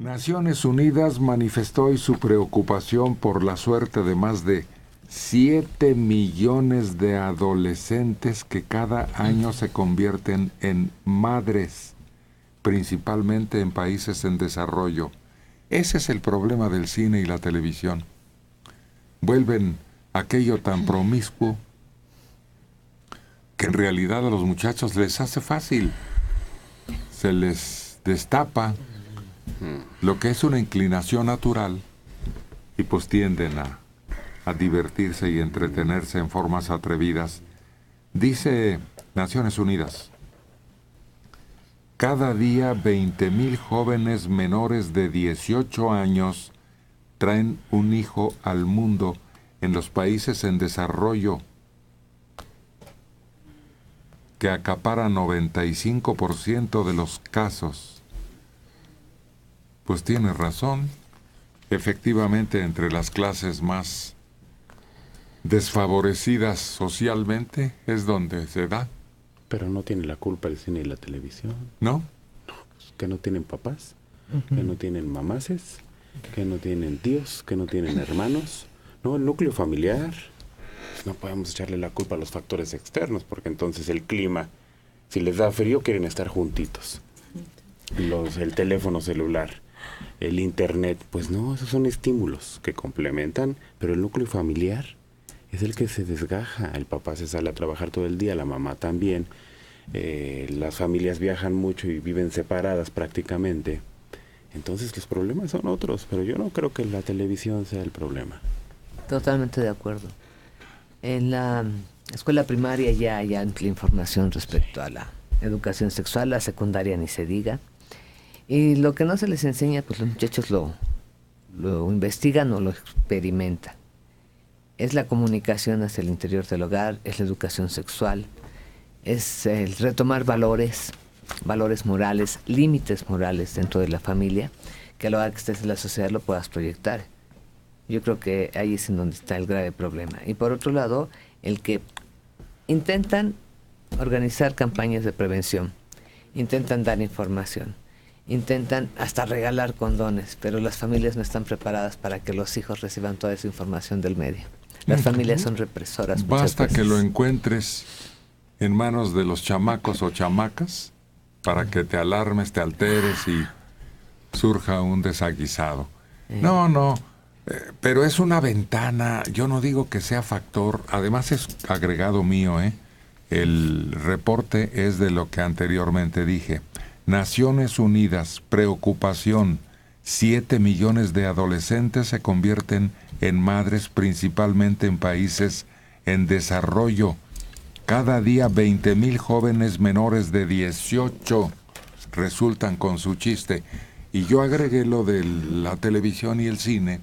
Naciones Unidas manifestó hoy su preocupación por la suerte de más de 7 millones de adolescentes que cada año se convierten en madres, principalmente en países en desarrollo. Ese es el problema del cine y la televisión. Vuelven aquello tan promiscuo que en realidad a los muchachos les hace fácil. Se les destapa lo que es una inclinación natural y pues tienden a divertirse y entretenerse en formas atrevidas. Dice Naciones Unidas: cada día 20,000 jóvenes menores de 18 años traen un hijo al mundo en los países en desarrollo, que acapara 95% de los casos. Pues tiene razón. Efectivamente, entre las clases más desfavorecidas socialmente es donde se da. Pero no tiene la culpa el cine y la televisión. ¿No? Pues que no tienen papás, que no tienen mamases, que no tienen tíos, que no tienen hermanos. No, el núcleo familiar. Pues no podemos echarle la culpa a los factores externos, porque entonces el clima, si les da frío, quieren estar juntitos. El teléfono celular, el internet, pues no, esos son estímulos que complementan, pero el núcleo familiar es el que se desgaja. El papá se sale a trabajar todo el día, la mamá también. Las familias viajan mucho y viven separadas prácticamente. Entonces los problemas son otros, pero yo no creo que la televisión sea el problema. Totalmente de acuerdo. En la escuela primaria ya hay amplia información respecto a la educación sexual, la secundaria ni se diga. Y lo que no se les enseña, pues los muchachos lo investigan o lo experimentan. Es la comunicación hacia el interior del hogar, es la educación sexual, es el retomar valores morales, límites morales dentro de la familia, que a lo que estés en la sociedad lo puedas proyectar. Yo creo que ahí es en donde está el grave problema. Y por otro lado, el que intentan organizar campañas de prevención, intentan dar información, intentan hasta regalar condones, pero las familias no están preparadas para que los hijos reciban toda esa información del medio. Las familias son represoras. Basta que lo encuentres en manos de los chamacos o chamacas para que te alarmes, te alteres y surja un desaguisado. No, pero es una ventana. Yo no digo que sea factor, además es agregado mío, el reporte es de lo que anteriormente dije. Naciones Unidas, preocupación, 7 millones de adolescentes se convierten en madres, principalmente en países en desarrollo. Cada día 20,000 jóvenes menores de 18 resultan con su chiste. Y yo agregué lo de la televisión y el cine,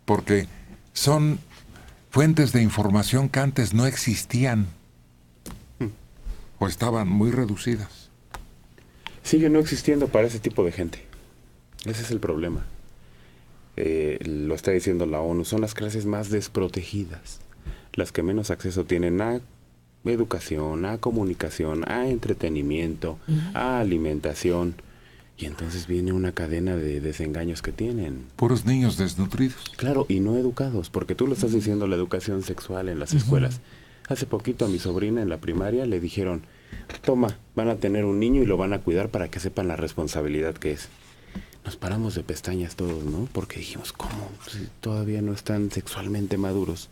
porque son fuentes de información que antes no existían o estaban muy reducidas. Sigue no existiendo para ese tipo de gente. Ese es el problema. Lo está diciendo la ONU, son las clases más desprotegidas, las que menos acceso tienen a educación, a comunicación, a entretenimiento, a alimentación. Y entonces viene una cadena de desengaños que tienen. Puros niños desnutridos. Claro, y no educados, porque tú lo estás diciendo, la educación sexual en las escuelas. Hace poquito a mi sobrina en la primaria le dijeron, toma, van a tener un niño y lo van a cuidar para que sepan la responsabilidad que es. Nos paramos de pestañas todos, ¿no? Porque dijimos, ¿cómo? Si todavía no están sexualmente maduros.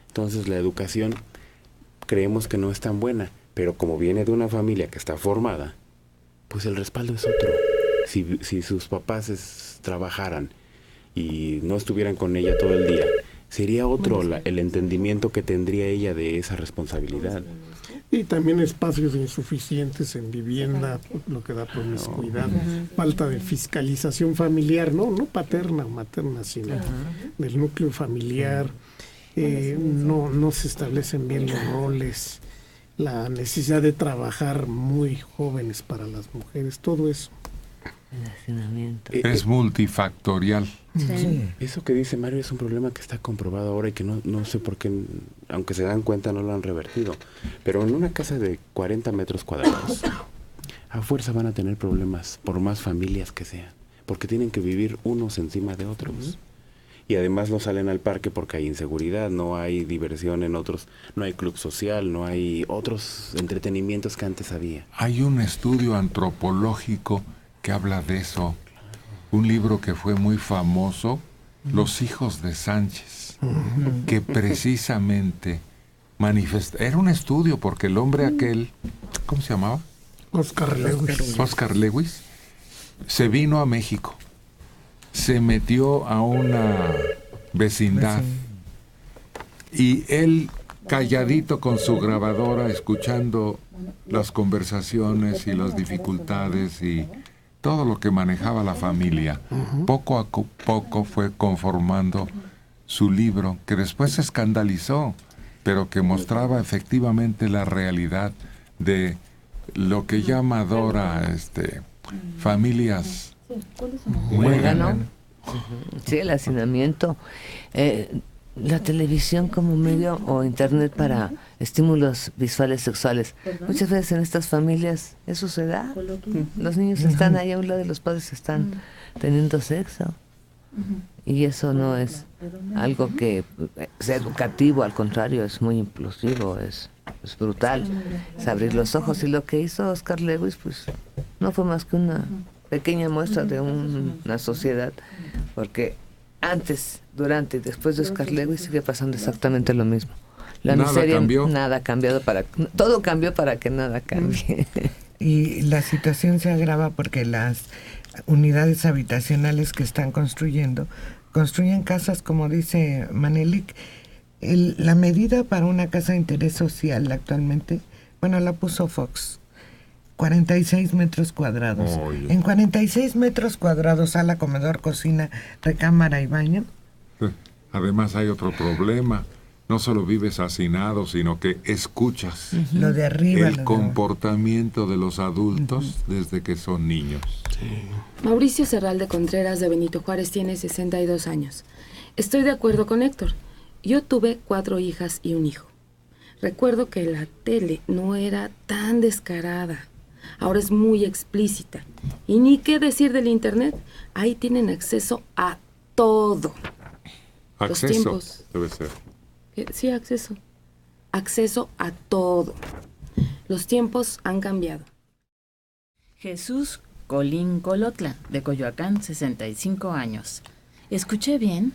Entonces la educación creemos que no es tan buena, pero como viene de una familia que está formada, pues el respaldo es otro. Si sus papás trabajaran y no estuvieran con ella todo el día, sería otro el entendimiento que tendría ella de esa responsabilidad. Y también espacios insuficientes en vivienda, lo que da promiscuidad, falta de fiscalización familiar, no paterna o materna, sino del núcleo familiar. No se establecen bien los roles, la necesidad de trabajar muy jóvenes para las mujeres, todo eso. El hacinamiento. Es multifactorial. Sí. Eso que dice Mario es un problema que está comprobado ahora y que no sé por qué, aunque se dan cuenta, no lo han revertido. Pero en una casa de 40 metros cuadrados, a fuerza van a tener problemas, por más familias que sean. porque tienen que vivir unos encima de otros. Y además no salen al parque porque hay inseguridad, no hay diversión en otros, no hay club social, no hay otros entretenimientos que antes había. Hay un estudio antropológico que habla de eso. Un libro que fue muy famoso, Los hijos de Sánchez, que precisamente era un estudio porque el hombre aquel, ¿cómo se llamaba? Oscar Lewis. Oscar Lewis, se vino a México, se metió a una vecindad y él calladito con su grabadora escuchando las conversaciones y las dificultades y todo lo que manejaba la familia, poco a poco fue conformando su libro, que después se escandalizó, pero que mostraba efectivamente la realidad de lo que llama Dora familias muégano. Sí, el hacinamiento. La televisión como medio o internet para estímulos visuales sexuales. Muchas veces en estas familias eso se da. Los niños están ahí a un lado de los padres están teniendo sexo. Y eso no es algo que sea educativo, al contrario, es muy implosivo, es brutal. Es abrir los ojos. Y lo que hizo Oscar Lewis, pues no fue más que una pequeña muestra de una sociedad, porque antes, durante y después de Oscar Lewis sigue pasando exactamente lo mismo. La miseria, nada ha cambiado todo cambió para que nada cambie. Y la situación se agrava porque las unidades habitacionales que están construyen casas, como dice Manelik. La medida para una casa de interés social actualmente, la puso Fox, 46 metros cuadrados. Oye. En 46 metros cuadrados, sala, comedor, cocina, recámara y baño. Además hay otro problema. No solo vives hacinado, sino que escuchas lo de arriba, el comportamiento de los adultos desde que son niños. Mauricio Serralde Contreras de Benito Juárez tiene 62 años. Estoy de acuerdo con Héctor. Yo tuve 4 hijas y un hijo. Recuerdo que la tele no era tan descarada. Ahora es muy explícita. Y ni qué decir del internet. Ahí tienen acceso a todo. Acceso, Los tiempos. debe ser. Sí, acceso. Acceso a todo. Los tiempos han cambiado. Jesús Colín Colotla, de Coyoacán, 65 años. ¿Escuché bien?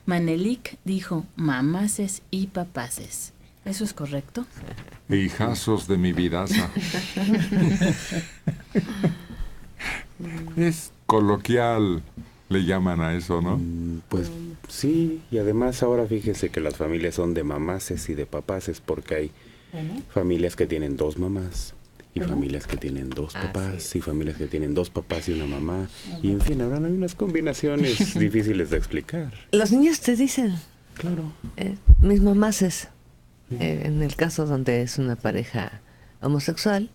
Manelik dijo mamaces y papaces. ¿Eso es correcto? Hijazos de mi vidaza. Es coloquial, le llaman a eso, ¿no? Pues sí, y además ahora fíjese que las familias son de mamaces y de papaces, porque hay familias que tienen 2 mamás, y familias que tienen 2 papás, y familias que tienen 2 papás y una mamá, y en fin, habrán unas combinaciones difíciles de explicar. Los niños te dicen, Claro. mis mamaces, en el caso donde es una pareja homosexual,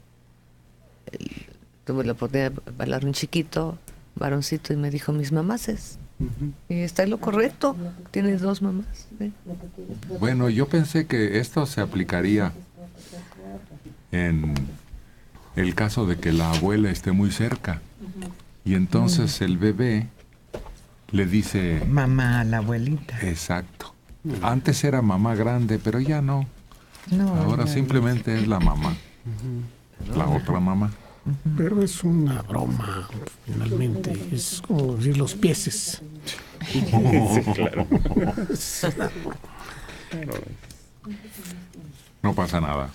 tuve la oportunidad de bailar un chiquito, varoncito, y me dijo mis mamaces. Y está en lo correcto, tienes 2 mamás. Bueno, yo pensé que esto se aplicaría en el caso de que la abuela esté muy cerca. Y entonces el bebé le dice... Mamá a la abuelita. Exacto. Antes era mamá grande, pero ya no. Ahora simplemente es la mamá. La otra mamá. Pero es una broma, finalmente. Es como decir los pieses. Sí, claro. No pasa nada.